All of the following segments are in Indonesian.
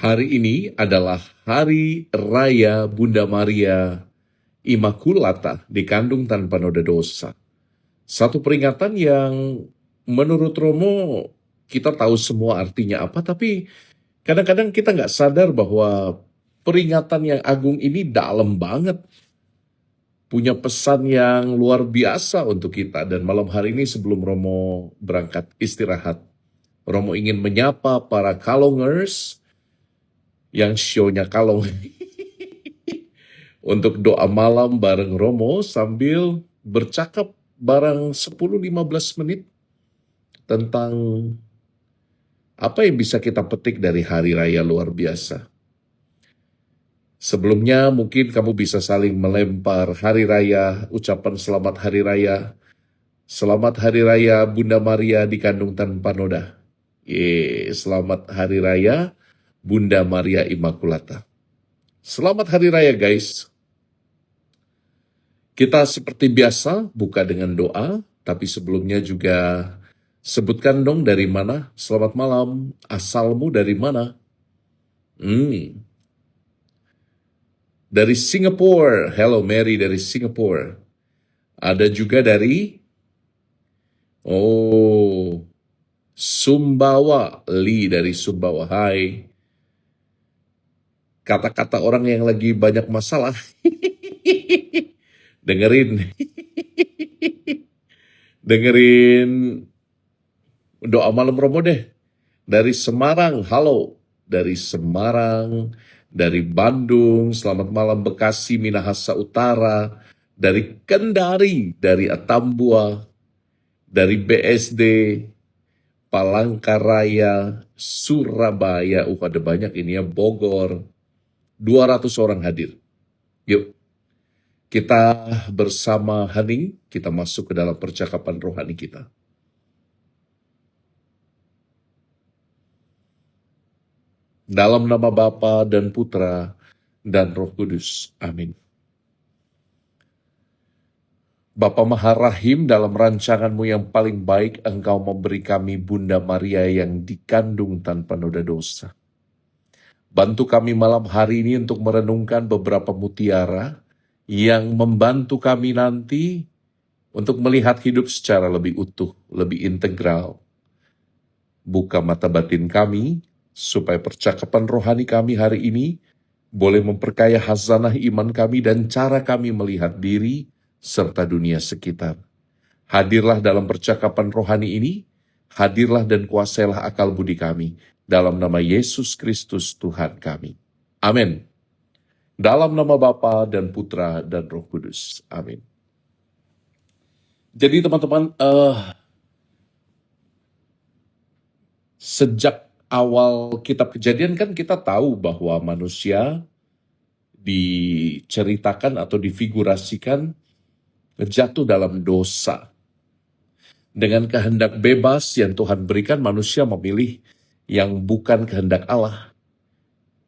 Hari ini adalah Hari Raya Bunda Maria Immaculata dikandung tanpa noda dosa. Satu peringatan yang menurut Romo kita tahu semua artinya apa, tapi kadang-kadang kita nggak sadar bahwa peringatan yang agung ini dalam banget. Punya pesan yang luar biasa untuk kita. Dan malam hari ini sebelum Romo berangkat istirahat, Romo ingin menyapa para kalongers yang show-nya kalong untuk doa malam bareng Romo sambil bercakap barang 10-15 menit tentang apa yang bisa kita petik dari hari raya luar biasa. Sebelumnya mungkin kamu bisa saling melempar hari raya, ucapan selamat hari raya. Selamat hari raya Bunda Maria dikandung tanpa noda. Selamat hari raya Bunda Maria Immaculata. Selamat hari raya guys. Kita seperti biasa buka dengan doa, tapi sebelumnya juga sebutkan dong dari mana. Selamat malam, asalmu dari mana? Dari Singapura. Hello Mary dari Singapura. Ada juga dari Sumbawa, Lee dari Sumbawa. Hai. Kata-kata orang yang lagi banyak masalah. Dengerin doa malam Romo deh. Dari Semarang, halo. Dari Semarang, dari Bandung, selamat malam Bekasi, Minahasa Utara, dari Kendari, dari Atambua, dari BSD, Palangkaraya, Surabaya, ada banyak ini ya, Bogor, 200 orang hadir. Yuk, kita bersama hening, kita masuk ke dalam percakapan rohani kita. Dalam nama Bapa dan Putra dan Roh Kudus. Amin. Bapa Maha Rahim, dalam rancanganmu yang paling baik, Engkau memberi kami Bunda Maria yang dikandung tanpa noda dosa. Bantu kami malam hari ini untuk merenungkan beberapa mutiara yang membantu kami nanti untuk melihat hidup secara lebih utuh, lebih integral. Buka mata batin kami, supaya percakapan rohani kami hari ini boleh memperkaya hazanah iman kami dan cara kami melihat diri serta dunia sekitar. Hadirlah dalam percakapan rohani ini, hadirlah dan kuasailah akal budi kami, dalam nama Yesus Kristus Tuhan kami. Amin. Dalam nama Bapa dan Putra dan Roh Kudus. Amin. Jadi teman-teman, sejak awal kitab Kejadian kan kita tahu bahwa manusia diceritakan atau difigurasikan jatuh dalam dosa. Dengan kehendak bebas yang Tuhan berikan, manusia memilih yang bukan kehendak Allah.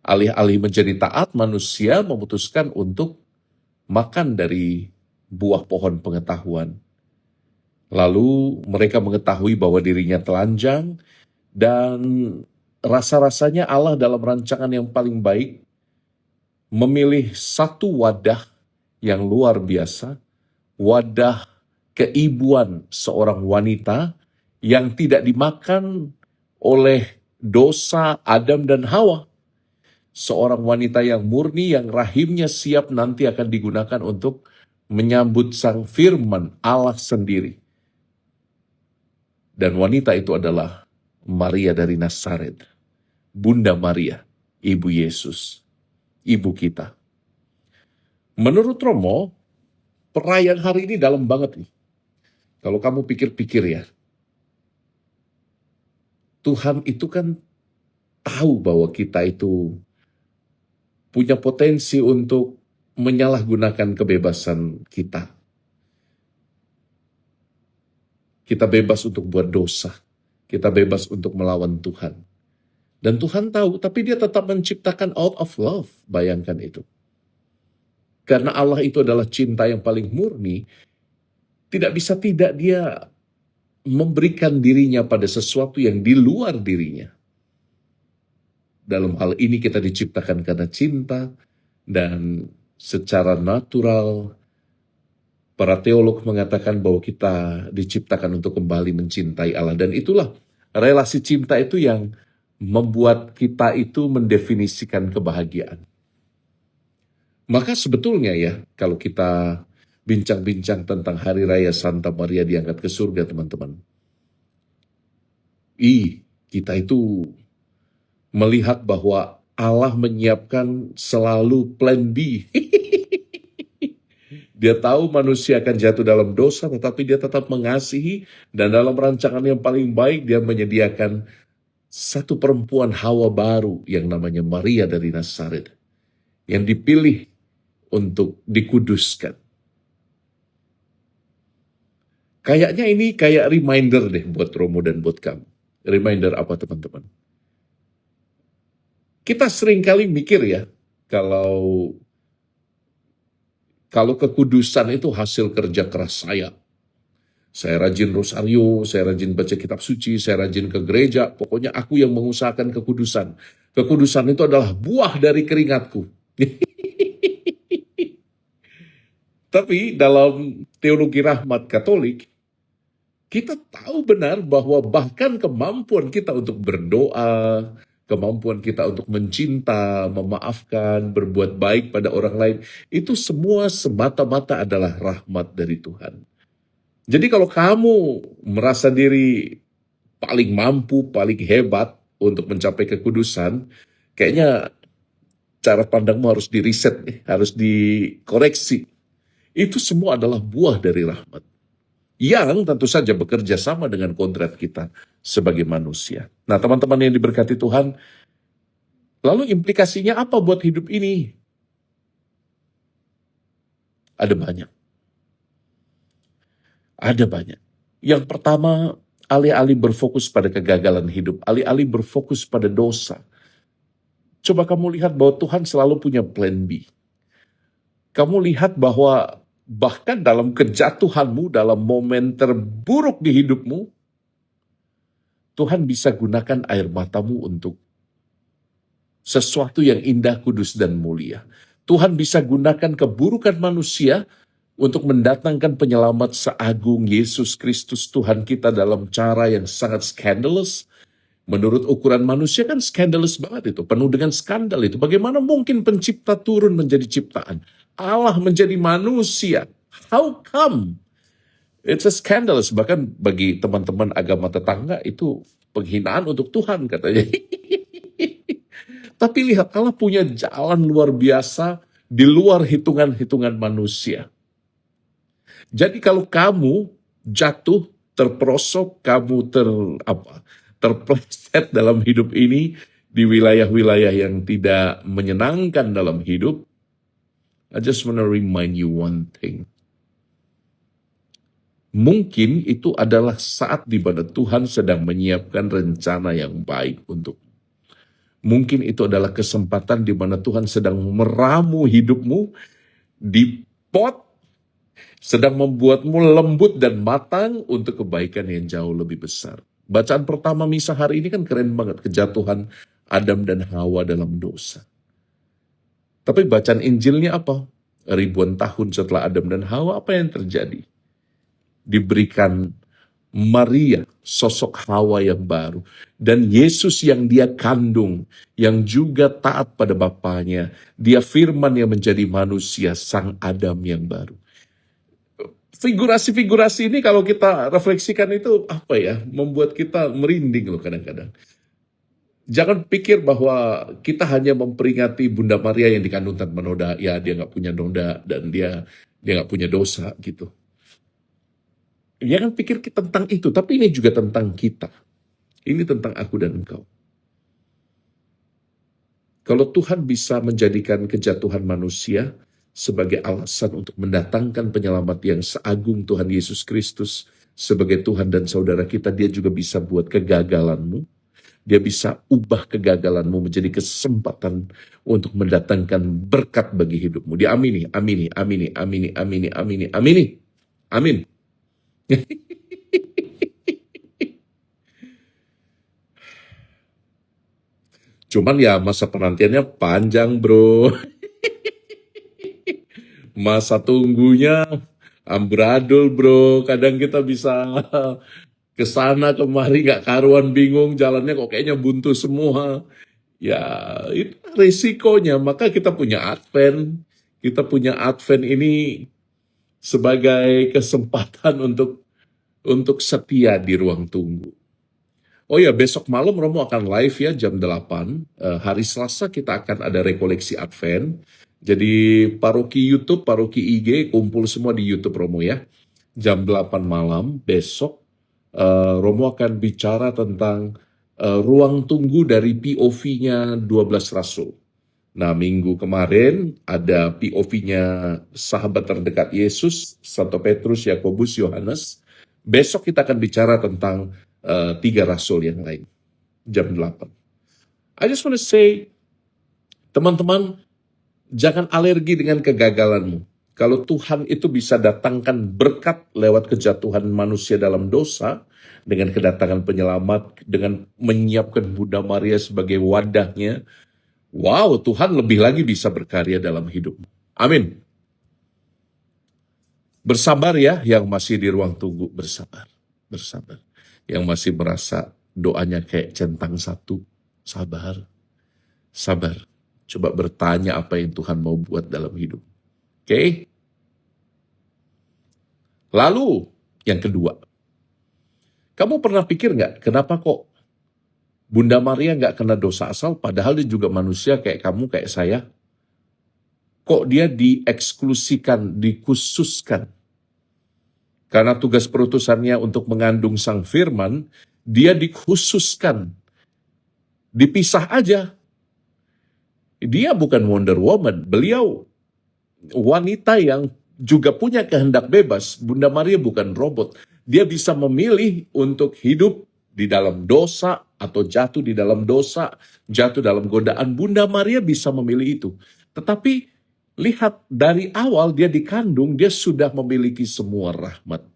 Alih-alih menjadi taat, manusia memutuskan untuk makan dari buah pohon pengetahuan. Lalu mereka mengetahui bahwa dirinya telanjang, dan rasa-rasanya Allah dalam rancangan yang paling baik memilih satu wadah yang luar biasa, wadah keibuan seorang wanita yang tidak dimakan oleh dosa Adam dan Hawa. Seorang wanita yang murni, yang rahimnya siap nanti akan digunakan untuk menyambut sang firman Allah sendiri. Dan wanita itu adalah Maria dari Nazaret, Bunda Maria, Ibu Yesus, Ibu kita. Menurut Romo, perayaan hari ini dalam banget nih. Kalau kamu pikir-pikir ya, Tuhan itu kan tahu bahwa kita itu punya potensi untuk menyalahgunakan kebebasan kita. Kita bebas untuk buat dosa. Kita bebas untuk melawan Tuhan. Dan Tuhan tahu, tapi dia tetap menciptakan out of love. Bayangkan itu. Karena Allah itu adalah cinta yang paling murni, tidak bisa tidak dia memberikan dirinya pada sesuatu yang di luar dirinya. dalam hal ini kita diciptakan karena cinta, dan secara natural para teolog mengatakan bahwa kita diciptakan untuk kembali mencintai Allah. Dan itulah relasi cinta itu yang membuat kita itu mendefinisikan kebahagiaan. Maka sebetulnya ya, kalau kita bincang-bincang tentang Hari Raya Santa Maria diangkat ke surga, teman-teman, kita itu melihat bahwa Allah menyiapkan selalu plan B. Dia tahu manusia akan jatuh dalam dosa, tetapi dia tetap mengasihi, dan dalam rancangan yang paling baik dia menyediakan satu perempuan Hawa baru yang namanya Maria dari Nazaret, yang dipilih untuk dikuduskan. Kayaknya ini kayak reminder deh buat Romo dan buat kamu. Reminder apa, teman-teman? Kita seringkali mikir ya, kalau kekudusan itu hasil kerja keras saya. Saya rajin rosario, saya rajin baca kitab suci, saya rajin ke gereja, pokoknya aku yang mengusahakan kekudusan. Kekudusan itu adalah buah dari keringatku. Tapi dalam teologi rahmat Katolik, kita tahu benar bahwa bahkan kemampuan kita untuk berdoa, kemampuan kita untuk mencinta, memaafkan, berbuat baik pada orang lain, itu semua semata-mata adalah rahmat dari Tuhan. Jadi kalau kamu merasa diri paling mampu, paling hebat untuk mencapai kekudusan, kayaknya cara pandangmu harus di-reset nih, harus dikoreksi. Itu semua adalah buah dari rahmat, yang tentu saja bekerja sama dengan kodrat kita sebagai manusia. Nah, teman-teman yang diberkati Tuhan, lalu implikasinya apa buat hidup ini? Ada banyak. Ada banyak. Yang pertama, alih-alih berfokus pada kegagalan hidup, alih-alih berfokus pada dosa, coba kamu lihat bahwa Tuhan selalu punya plan B. Kamu lihat bahwa bahkan dalam kejatuhanmu, dalam momen terburuk di hidupmu, Tuhan bisa gunakan air matamu untuk sesuatu yang indah, kudus, dan mulia. Tuhan bisa gunakan keburukan manusia untuk mendatangkan penyelamat seagung Yesus Kristus Tuhan kita dalam cara yang sangat scandalous. Menurut ukuran manusia kan scandalous banget itu, penuh dengan skandal itu. Bagaimana mungkin pencipta turun menjadi ciptaan? Allah menjadi manusia. How come? It's a scandalous. Bahkan bagi teman-teman agama tetangga itu penghinaan untuk Tuhan katanya. Tapi lihat, Allah punya jalan luar biasa di luar hitungan-hitungan manusia. Jadi kalau kamu jatuh, terperosok, kamu terpleset dalam hidup ini, di wilayah-wilayah yang tidak menyenangkan dalam hidup, I just want to remind you one thing. Mungkin itu adalah saat di mana Tuhan sedang menyiapkan rencana yang baik untuk. Mungkin itu adalah kesempatan di mana Tuhan sedang meramu hidupmu di pot, sedang membuatmu lembut dan matang untuk kebaikan yang jauh lebih besar. Bacaan pertama misa hari ini kan keren banget, kejatuhan Adam dan Hawa dalam dosa. Tapi bacaan Injilnya apa? Ribuan tahun setelah Adam dan Hawa, apa yang terjadi? Diberikan Maria, sosok Hawa yang baru, dan Yesus yang dia kandung, yang juga taat pada Bapaknya. Dia firman yang menjadi manusia, sang Adam yang baru. Figurasi-figurasi ini kalau kita refleksikan itu apa ya, membuat kita merinding loh kadang-kadang. Jangan pikir bahwa kita hanya memperingati Bunda Maria yang dikandung tanpa noda, ya dia nggak punya noda dan dia nggak punya dosa gitu. Jangan pikir tentang itu, tapi ini juga tentang kita. Ini tentang aku dan engkau. Kalau Tuhan bisa menjadikan kejatuhan manusia sebagai alasan untuk mendatangkan penyelamat yang seagung Tuhan Yesus Kristus sebagai Tuhan dan saudara kita, dia juga bisa buat kegagalanmu. Dia bisa ubah kegagalanmu menjadi kesempatan untuk mendatangkan berkat bagi hidupmu. Diamini, amini, amini, amini, amini, amini, amini. Amin. Cuman ya masa penantiannya panjang bro. Masa tunggunya amburadul bro. Kadang kita bisa ke sana kemari nggak karuan, bingung jalannya kok kayaknya buntu semua. Ya itu risikonya. Maka kita punya Advent. Kita punya Advent ini sebagai kesempatan untuk setia di ruang tunggu. Oh ya, besok malam Romo akan live ya jam 8. Hari Selasa kita akan ada rekoleksi Advent. Jadi paroki YouTube, paroki IG kumpul semua di YouTube Romo ya. Jam 8 malam besok Romo akan bicara tentang ruang tunggu dari POV-nya 12 Rasul. Nah, minggu kemarin ada POV-nya sahabat terdekat Yesus, Santo Petrus, Yakobus, Yohanes. Besok kita akan bicara tentang 3 rasul yang lain, jam 8. I just want to say, teman-teman, jangan alergi dengan kegagalanmu. Kalau Tuhan itu bisa datangkan berkat lewat kejatuhan manusia dalam dosa, dengan kedatangan penyelamat, dengan menyiapkan Bunda Maria sebagai wadahnya, wow, Tuhan lebih lagi bisa berkarya dalam hidupmu. Amin. Bersabar ya yang masih di ruang tunggu, bersabar. Bersabar. Yang masih merasa doanya kayak centang satu, sabar. Sabar. Coba bertanya apa yang Tuhan mau buat dalam hidup. Oke? Lalu, yang kedua. Kamu pernah pikir nggak, kenapa kok Bunda Maria nggak kena dosa asal, padahal dia juga manusia kayak kamu, kayak saya? Kok dia dieksklusikan, dikhususkan? Karena tugas perutusannya untuk mengandung Sang Firman, dia dikhususkan. Dipisah aja. Dia bukan Wonder Woman, beliau wanita yang juga punya kehendak bebas. Bunda Maria bukan robot. Dia bisa memilih untuk hidup di dalam dosa atau jatuh di dalam dosa, jatuh dalam godaan. Bunda Maria bisa memilih itu. Tetapi lihat dari awal dia dikandung, dia sudah memiliki semua rahmat.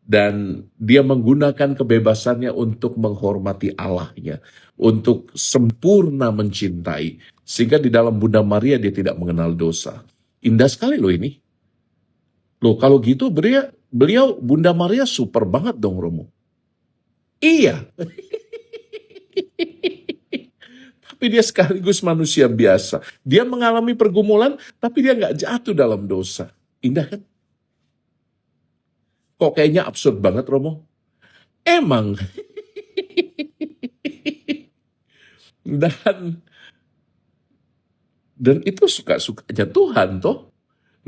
Dan dia menggunakan kebebasannya untuk menghormati Allahnya, untuk sempurna mencintai. Sehingga di dalam Bunda Maria dia tidak mengenal dosa. Indah sekali loh ini. Loh kalau gitu beliau Bunda Maria super banget dong Romo. Iya, tapi dia sekaligus manusia biasa. Dia mengalami pergumulan, tapi dia nggak jatuh dalam dosa. Indah kan? Kok kayaknya absurd banget Romo? Emang. Dan itu suka-sukanya Tuhan toh.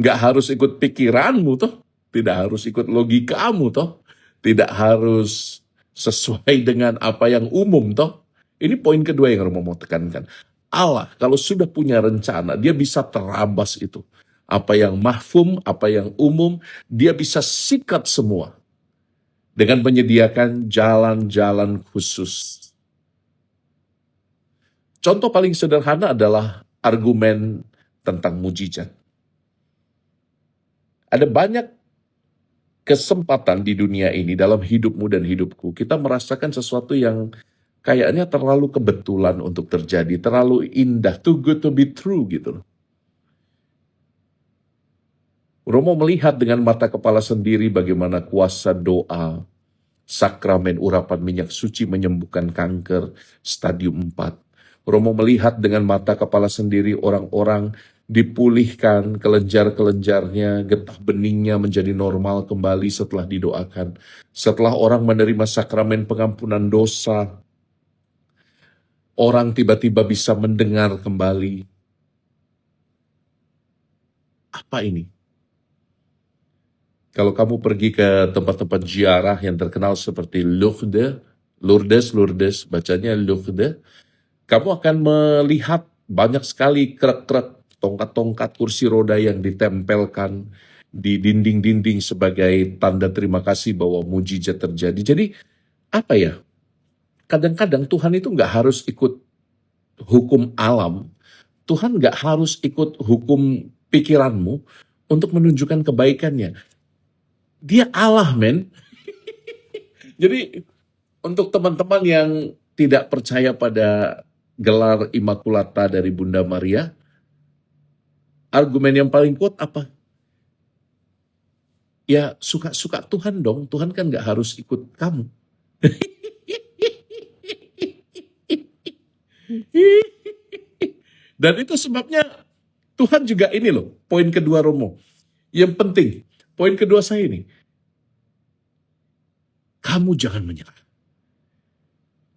Nggak harus ikut pikiranmu toh. Tidak harus ikut logikamu toh. Tidak harus sesuai dengan apa yang umum toh. Ini poin kedua yang Romo mau tekankan. Allah kalau sudah punya rencana, dia bisa terabas itu. Apa yang mahfum, apa yang umum, dia bisa sikat semua. Dengan menyediakan jalan-jalan khusus. Contoh paling sederhana adalah argumen tentang mujizat. Ada banyak kesempatan di dunia ini dalam hidupmu dan hidupku. Kita merasakan sesuatu yang kayaknya terlalu kebetulan untuk terjadi, terlalu indah, too good to be true gitu loh. Romo melihat dengan mata kepala sendiri bagaimana kuasa doa, sakramen urapan minyak suci menyembuhkan kanker stadium 4. Romo melihat dengan mata kepala sendiri orang-orang dipulihkan kelenjar-kelenjarnya, getah beningnya menjadi normal kembali setelah didoakan. Setelah orang menerima sakramen pengampunan dosa, orang tiba-tiba bisa mendengar kembali. Apa ini? Kalau kamu pergi ke tempat-tempat ziarah yang terkenal seperti Lourdes, bacanya Lourdes, kamu akan melihat banyak sekali krek-krek, tongkat-tongkat kursi roda yang ditempelkan di dinding-dinding sebagai tanda terima kasih bahwa mujizat terjadi. Jadi apa ya? Kadang-kadang Tuhan itu nggak harus ikut hukum alam. Tuhan nggak harus ikut hukum pikiranmu untuk menunjukkan kebaikannya. Dia Allah, men. Jadi untuk teman-teman yang tidak percaya pada gelar Immaculata dari Bunda Maria, argumen yang paling kuat apa? Ya suka-suka Tuhan dong, Tuhan kan nggak harus ikut kamu. Dan itu sebabnya Tuhan juga ini loh, poin kedua Romo. Yang penting, poin kedua saya ini, kamu jangan menyerah.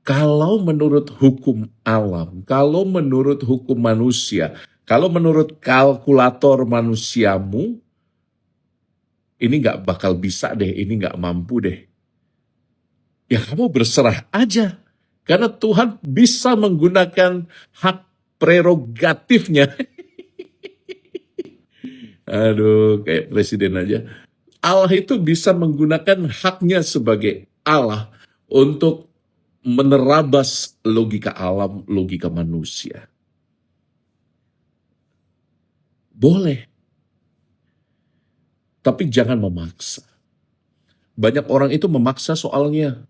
Kalau menurut hukum alam, kalau menurut hukum manusia, kalau menurut kalkulator manusiamu, ini nggak bakal bisa deh, ini nggak mampu deh. Ya kamu berserah aja. Karena Tuhan bisa menggunakan hak prerogatifnya. Aduh, kayak presiden aja. Allah itu bisa menggunakan haknya sebagai Allah untuk menerabas logika alam, logika manusia. Boleh, tapi jangan memaksa. Banyak orang itu memaksa soalnya.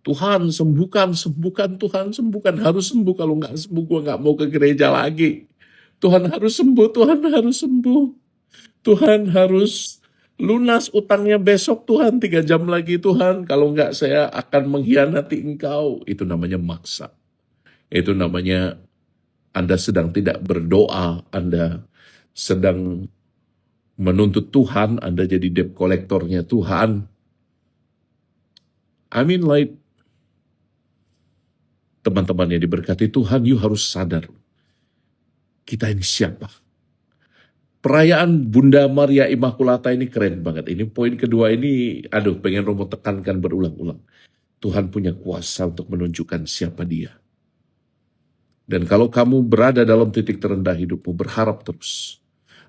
Tuhan sembuhkan, sembuhkan, Tuhan sembuhkan. Harus sembuh, kalau nggak sembuh gue nggak mau ke gereja lagi. Tuhan harus sembuh, Tuhan harus sembuh. Tuhan harus lunas utangnya besok Tuhan, 3 jam lagi Tuhan. Kalau nggak saya akan mengkhianati engkau. Itu namanya maksa. Itu namanya Anda sedang tidak berdoa, Anda sedang menuntut Tuhan, Anda jadi debt kolektornya Tuhan. I mean like, teman-teman yang diberkati Tuhan, you harus sadar, kita ini siapa? Perayaan Bunda Maria Immaculata ini keren banget. Ini poin kedua ini, aduh pengen Romo tekankan berulang-ulang. Tuhan punya kuasa untuk menunjukkan siapa dia. Dan kalau kamu berada dalam titik terendah hidupmu, berharap terus.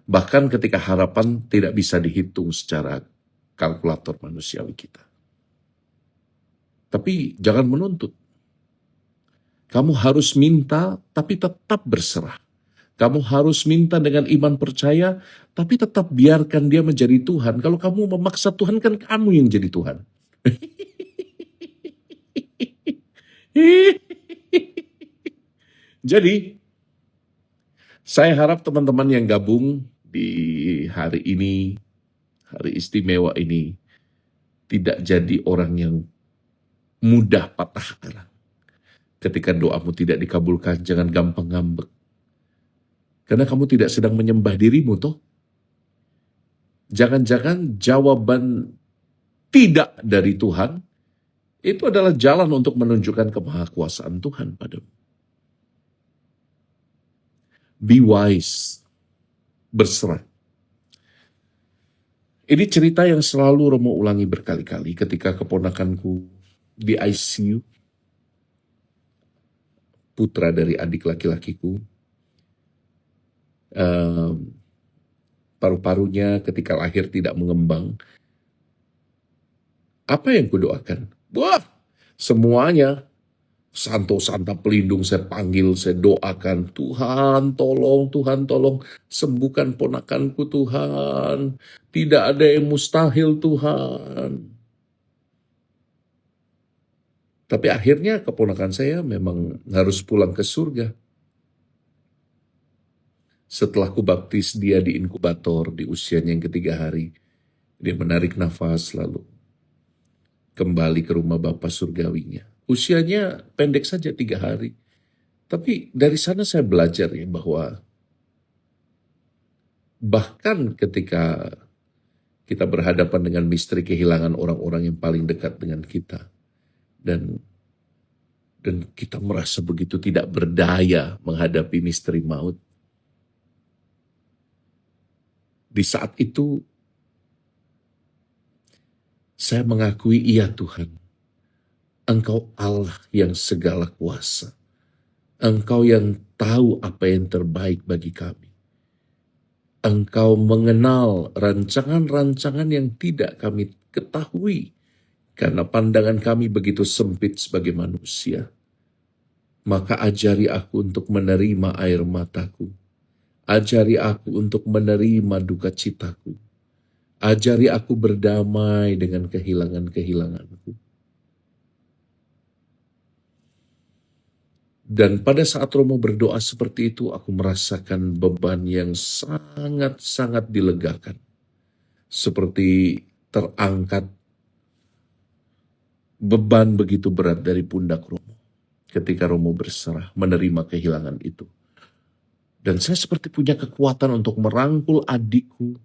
Bahkan ketika harapan tidak bisa dihitung secara kalkulator manusiawi kita. Tapi jangan menuntut. Kamu harus minta, tapi tetap berserah. Kamu harus minta dengan iman percaya, tapi tetap biarkan dia menjadi Tuhan. Kalau kamu memaksa Tuhan, kan kamu yang jadi Tuhan. Jadi, saya harap teman-teman yang gabung di hari ini, hari istimewa ini, tidak jadi orang yang mudah patah arang. Ketika doamu tidak dikabulkan, jangan gampang ngambek. Karena kamu tidak sedang menyembah dirimu, toh. Jangan-jangan jawaban tidak dari Tuhan, itu adalah jalan untuk menunjukkan kemahakuasaan Tuhan padamu. Be wise, berserah. Ini cerita yang selalu Romo ulangi berkali-kali ketika keponakanku di ICU, putra dari adik laki-lakiku, paru-parunya ketika lahir tidak mengembang. Apa yang kudoakan? Wah, semuanya. Santo Santa pelindung saya panggil, saya doakan. Tuhan tolong, sembuhkan ponakanku Tuhan. Tidak ada yang mustahil Tuhan. Tapi akhirnya keponakan saya memang harus pulang ke surga. Setelah kubaptis dia di inkubator di usianya yang ke-3 hari. Dia menarik nafas lalu kembali ke rumah Bapa surgawinya. Usianya pendek saja 3 hari. Tapi dari sana saya belajar ya bahwa bahkan ketika kita berhadapan dengan misteri kehilangan orang-orang yang paling dekat dengan kita. Dan kita merasa begitu tidak berdaya menghadapi misteri maut. Di saat itu, saya mengakui, iya Tuhan, Engkau Allah yang segala kuasa. Engkau yang tahu apa yang terbaik bagi kami. Engkau mengenal rancangan-rancangan yang tidak kami ketahui, karena pandangan kami begitu sempit sebagai manusia. Maka ajari aku untuk menerima air mataku. Ajari aku untuk menerima duka citaku. Ajari aku berdamai dengan kehilangan-kehilanganku. Dan pada saat Romo berdoa seperti itu, aku merasakan beban yang sangat-sangat dilegakan. Seperti terangkat beban begitu berat dari pundak Romo. Ketika Romo berserah, menerima kehilangan itu. Dan saya seperti punya kekuatan untuk merangkul adikku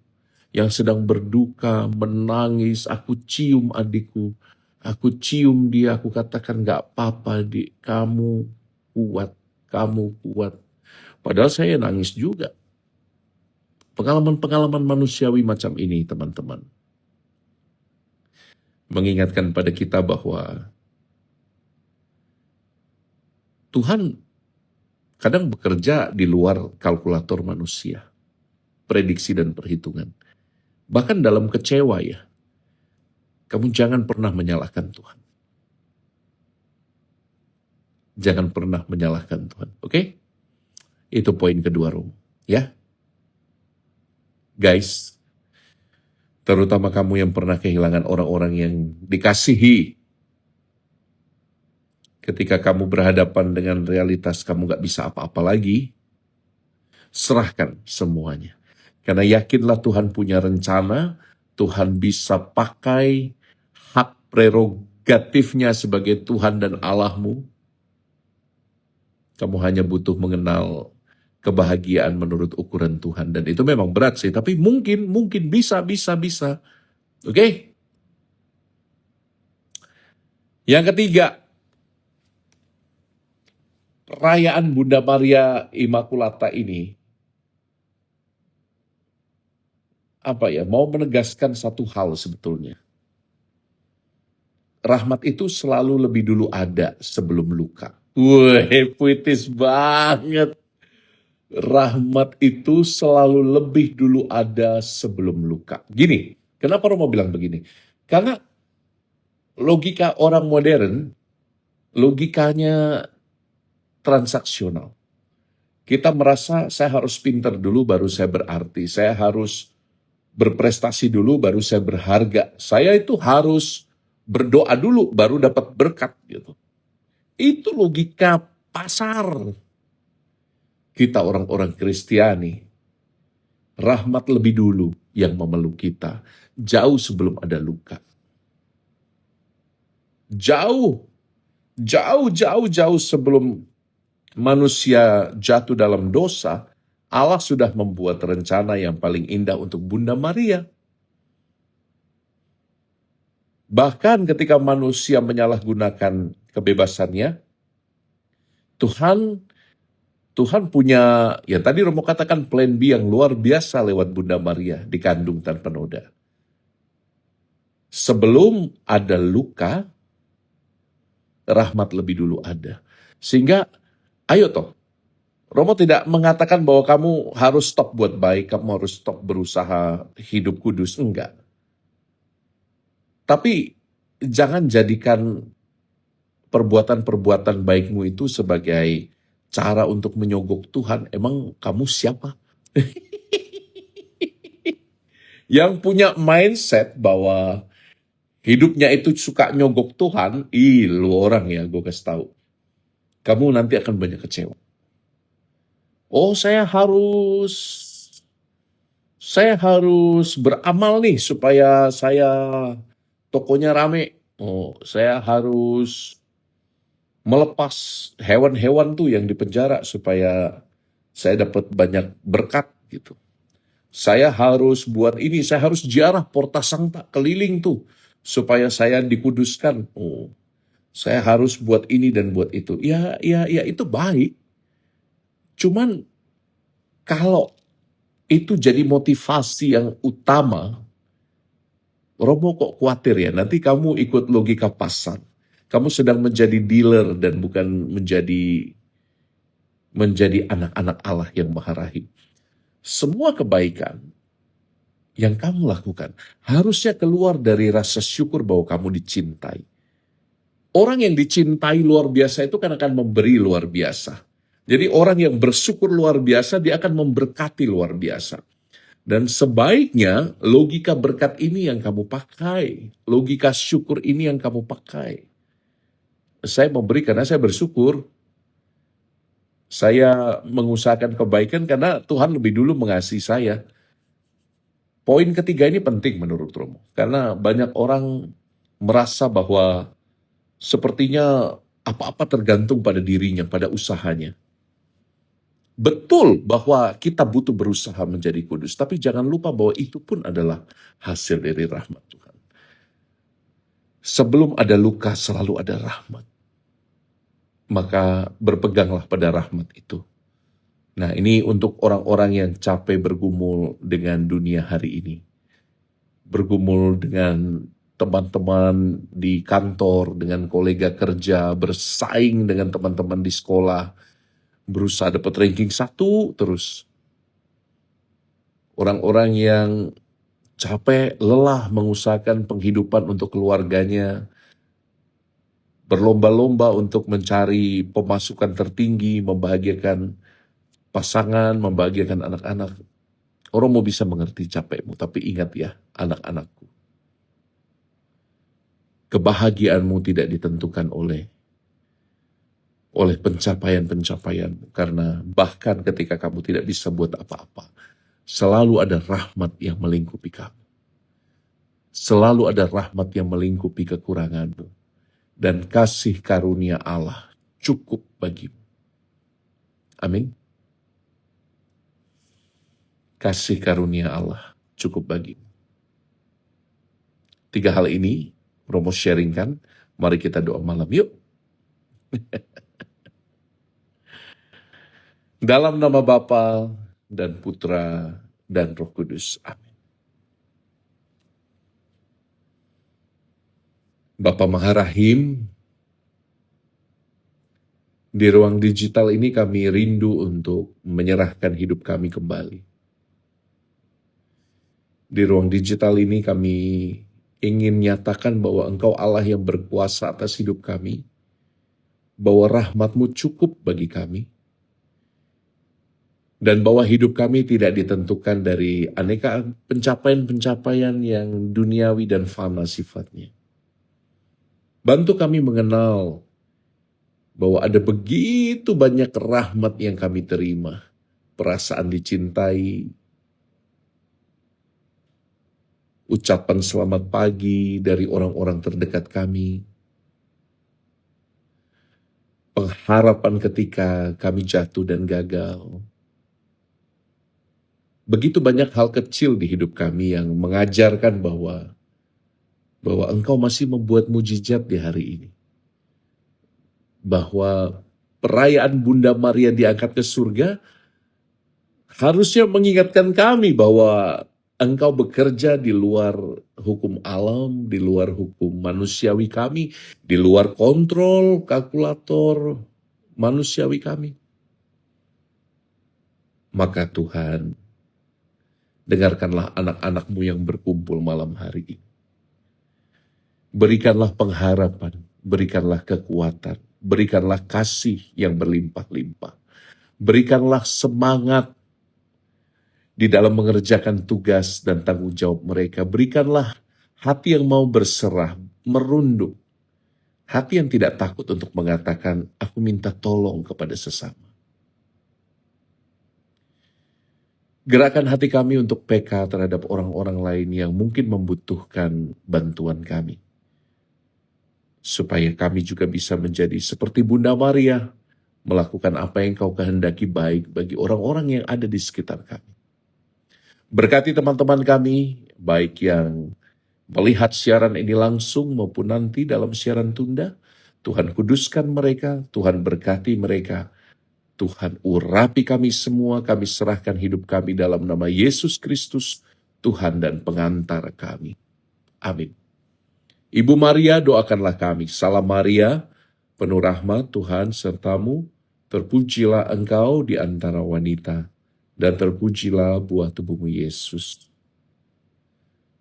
yang sedang berduka, menangis. Aku cium adikku. Aku cium dia, aku katakan gak apa-apa dik, kamu kuat, kamu kuat. Padahal saya nangis juga. Pengalaman-pengalaman manusiawi macam ini, teman-teman, mengingatkan pada kita bahwa Tuhan kadang bekerja di luar kalkulator manusia, prediksi dan perhitungan. Bahkan dalam kecewa ya, kamu jangan pernah menyalahkan Tuhan. Jangan pernah menyalahkan Tuhan, oke? Itu poin kedua, Romo. Ya, guys, terutama kamu yang pernah kehilangan orang-orang yang dikasihi. Ketika kamu berhadapan dengan realitas kamu gak bisa apa-apa lagi, serahkan semuanya. Karena yakinlah Tuhan punya rencana, Tuhan bisa pakai hak prerogatifnya sebagai Tuhan dan Allahmu. Kamu hanya butuh mengenal kebahagiaan menurut ukuran Tuhan. Dan itu memang berat sih, tapi mungkin bisa. Oke? Yang ketiga, perayaan Bunda Maria Immaculata ini mau menegaskan satu hal sebetulnya. Rahmat itu selalu lebih dulu ada sebelum luka. Wah, puitis banget. Rahmat itu selalu lebih dulu ada sebelum luka. Gini, kenapa Romo bilang begini? Karena logika orang modern, logikanya transaksional. Kita merasa saya harus pintar dulu baru saya berarti. Saya harus berprestasi dulu baru saya berharga. Saya itu harus berdoa dulu baru dapat berkat gitu. Itu logika pasar. Kita orang-orang Kristiani, rahmat lebih dulu yang memeluk kita, jauh sebelum ada luka. Jauh sebelum manusia jatuh dalam dosa, Allah sudah membuat rencana yang paling indah untuk Bunda Maria. Bahkan ketika manusia menyalahgunakan kebebasannya, Tuhan punya, ya tadi Romo katakan plan B yang luar biasa lewat Bunda Maria dikandung tanpa noda. Sebelum ada luka, rahmat lebih dulu ada. Sehingga, ayo toh, Romo tidak mengatakan bahwa kamu harus stop buat baik, kamu harus stop berusaha hidup kudus, enggak. Tapi jangan jadikan perbuatan-perbuatan baikmu itu sebagai cara untuk menyogok Tuhan. Emang kamu siapa? Yang punya mindset bahwa hidupnya itu suka nyogok Tuhan, lu orang ya, gue kasih tahu. Kamu nanti akan banyak kecewa. Oh, saya harus beramal nih supaya saya tokonya rame. Oh, saya harus melepas hewan-hewan tuh yang di penjara supaya saya dapat banyak berkat gitu. Saya harus buat ini, saya harus ziarah Porta Sancta keliling tuh supaya saya dikuduskan. Oh, saya harus buat ini dan buat itu. Ya itu baik. Cuman kalau itu jadi motivasi yang utama, Romo kok khawatir ya, nanti kamu ikut logika pasar. Kamu sedang menjadi dealer dan bukan menjadi anak-anak Allah yang Maha Rahim. Semua kebaikan yang kamu lakukan harusnya keluar dari rasa syukur bahwa kamu dicintai. Orang yang dicintai luar biasa itu kan akan memberi luar biasa. Jadi orang yang bersyukur luar biasa, dia akan memberkati luar biasa. Dan sebaiknya logika berkat ini yang kamu pakai. Logika syukur ini yang kamu pakai. Saya memberi karena saya bersyukur. Saya mengusahakan kebaikan karena Tuhan lebih dulu mengasihi saya. Poin ketiga ini penting menurut Romo, karena banyak orang merasa bahwa sepertinya apa-apa tergantung pada dirinya, pada usahanya. Betul bahwa kita butuh berusaha menjadi kudus, tapi jangan lupa bahwa itu pun adalah hasil dari rahmat Tuhan. Sebelum ada luka, selalu ada rahmat. Maka berpeganglah pada rahmat itu. Nah, ini untuk orang-orang yang capek bergumul dengan dunia hari ini. Bergumul dengan teman-teman di kantor, dengan kolega kerja, bersaing dengan teman-teman di sekolah, berusaha dapat ranking 1 terus. Orang-orang yang capek, lelah mengusahakan penghidupan untuk keluarganya, berlomba-lomba untuk mencari pemasukan tertinggi, membahagiakan pasangan, membahagiakan anak-anak. Orang mau bisa mengerti capekmu, tapi ingat ya, anak-anakku. Kebahagiaanmu tidak ditentukan oleh pencapaian-pencapaianmu. Karena bahkan ketika kamu tidak bisa buat apa-apa, selalu ada rahmat yang melingkupi kamu. Selalu ada rahmat yang melingkupi kekuranganmu. Dan kasih karunia Allah cukup bagimu. Amin. Kasih karunia Allah cukup bagimu. 3 hal ini Romo sharingkan. Mari kita doa malam yuk. Dalam nama Bapa dan Putra dan Roh Kudus. Amin. Bapa Maha Rahim, di ruang digital ini kami rindu untuk menyerahkan hidup kami kembali. Di ruang digital ini kami ingin nyatakan bahwa Engkau Allah yang berkuasa atas hidup kami, bahwa rahmat-Mu cukup bagi kami, dan bahwa hidup kami tidak ditentukan dari aneka pencapaian-pencapaian yang duniawi dan fana sifatnya. Bantu kami mengenal bahwa ada begitu banyak rahmat yang kami terima, perasaan dicintai, ucapan selamat pagi dari orang-orang terdekat kami, pengharapan ketika kami jatuh dan gagal. Begitu banyak hal kecil di hidup kami yang mengajarkan bahwa Engkau masih membuat mujizat di hari ini. Bahwa perayaan Bunda Maria diangkat ke surga harusnya mengingatkan kami bahwa Engkau bekerja di luar hukum alam, di luar hukum manusiawi kami, di luar kontrol kalkulator manusiawi kami. Maka Tuhan, dengarkanlah anak-anak-Mu yang berkumpul malam hari ini. Berikanlah pengharapan, berikanlah kekuatan, berikanlah kasih yang berlimpah-limpah. Berikanlah semangat di dalam mengerjakan tugas dan tanggung jawab mereka. Berikanlah hati yang mau berserah, merunduk. Hati yang tidak takut untuk mengatakan, aku minta tolong kepada sesama. Gerakan hati kami untuk PK terhadap orang-orang lain yang mungkin membutuhkan bantuan kami. Supaya kami juga bisa menjadi seperti Bunda Maria, melakukan apa yang Kau kehendaki baik bagi orang-orang yang ada di sekitar kami. Berkati teman-teman kami, baik yang melihat siaran ini langsung maupun nanti dalam siaran tunda. Tuhan kuduskan mereka, Tuhan berkati mereka, Tuhan urapi kami semua, kami serahkan hidup kami dalam nama Yesus Kristus, Tuhan dan pengantar kami. Amin. Ibu Maria, doakanlah kami. Salam Maria, penuh rahmat Tuhan sertamu, terpujilah engkau di antara wanita, dan terpujilah buah tubuhmu Yesus.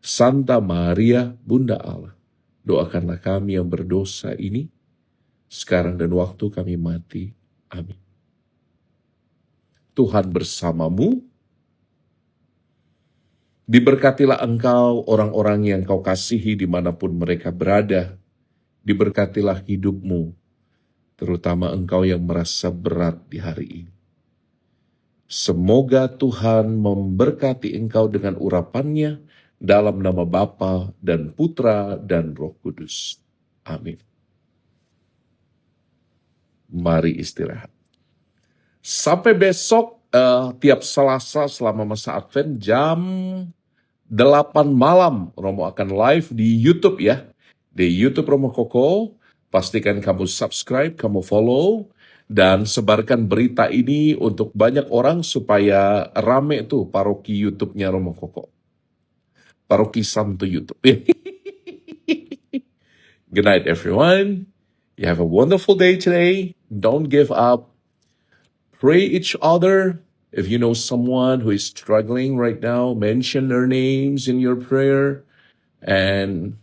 Santa Maria, Bunda Allah, doakanlah kami yang berdosa ini, sekarang dan waktu kami mati. Amin. Tuhan bersamamu, diberkatilah engkau orang-orang yang Kau kasihi dimanapun mereka berada, diberkatilah hidupmu, terutama engkau yang merasa berat di hari ini. Semoga Tuhan memberkati engkau dengan urapannya dalam nama Bapa dan Putra dan Roh Kudus. Amin. Mari istirahat. Sampai besok tiap Selasa selama masa Advent jam 8 malam Romo akan live di YouTube ya. Di YouTube Romo Koko. Pastikan kamu subscribe, kamu follow, dan sebarkan berita ini untuk banyak orang supaya rame tuh paroki YouTube-nya Romo Koko. Paroki Santo YouTube. Good night everyone. You have a wonderful day today. Don't give up. Pray each other. If you know someone who is struggling right now, mention their names in your prayer. And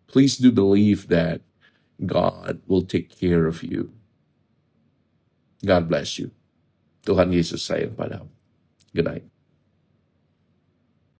please do believe that God will take care of you. God bless you. Tuhan Yesus sayang padamu. Good night.